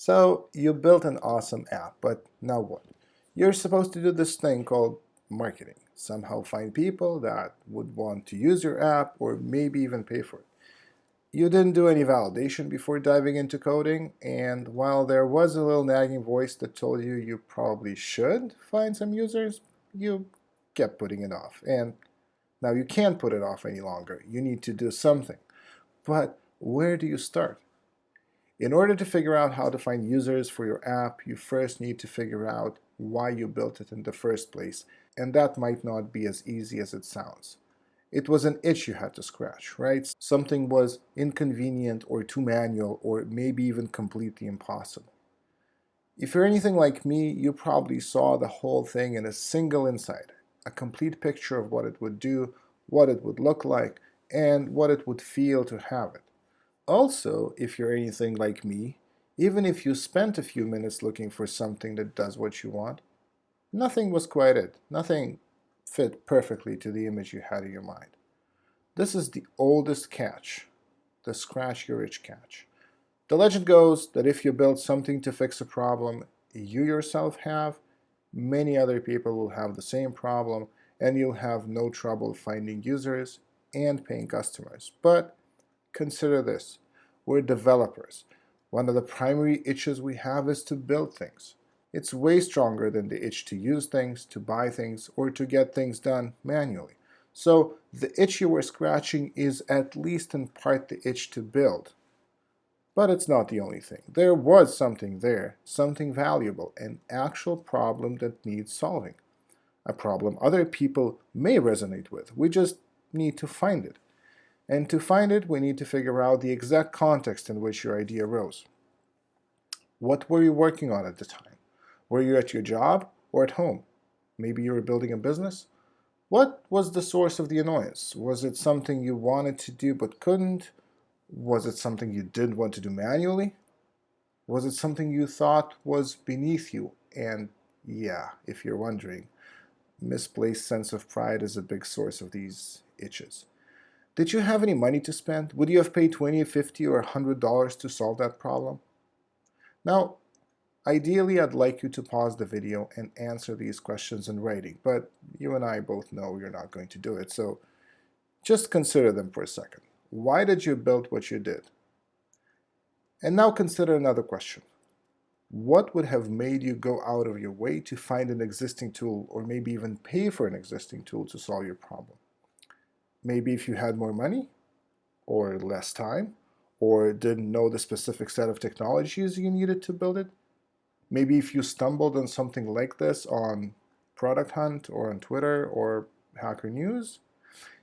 So you built an awesome app, but now what? You're supposed to do this thing called marketing. Somehow find people that would want to use your app or maybe even pay for it. You didn't do any validation before diving into coding, and while there was a little nagging voice that told you you probably should find some users, you kept putting it off. And now you can't put it off any longer. You need to do something. But where do you start? In order to figure out how to find users for your app, you first need to figure out why you built it in the first place, and that might not be as easy as it sounds. It was an itch you had to scratch, right? Something was inconvenient or too manual or maybe even completely impossible. If you're anything like me, you probably saw the whole thing in a single insight, a complete picture of what it would do, what it would look like, and what it would feel to have it. Also, if you're anything like me, even if you spent a few minutes looking for something that does what you want, nothing was quite it. Nothing fit perfectly to the image you had in your mind. This is the oldest catch, the scratch your itch catch. The legend goes that if you build something to fix a problem you yourself have, many other people will have the same problem and you'll have no trouble finding users and paying customers. But consider this. We're developers. One of the primary itches we have is to build things. It's way stronger than the itch to use things, to buy things, or to get things done manually. So the itch you were scratching is at least in part the itch to build. But it's not the only thing. There was something there, something valuable, an actual problem that needs solving. A problem other people may resonate with. We just need to find it. And to find it, we need to figure out the exact context in which your idea arose. What were you working on at the time? Were you at your job or at home? Maybe you were building a business? What was the source of the annoyance? Was it something you wanted to do but couldn't? Was it something you didn't want to do manually? Was it something you thought was beneath you? And yeah, if you're wondering, misplaced sense of pride is a big source of these itches. Did you have any money to spend? Would you have paid $20, $50, or $100 to solve that problem? Now, ideally, I'd like you to pause the video and answer these questions in writing, but you and I both know you're not going to do it, so just consider them for a second. Why did you build what you did? And now consider another question. What would have made you go out of your way to find an existing tool or maybe even pay for an existing tool to solve your problem? Maybe if you had more money or less time or didn't know the specific set of technologies you needed to build it. Maybe if you stumbled on something like this on Product Hunt or on Twitter or Hacker News.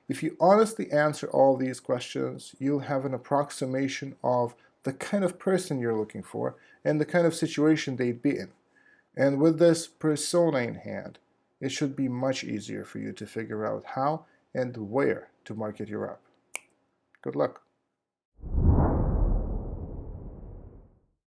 If you honestly answer all these questions, you'll have an approximation of the kind of person you're looking for and the kind of situation they'd be in. And with this persona in hand, it should be much easier for you to figure out how and where to market your app. Good luck.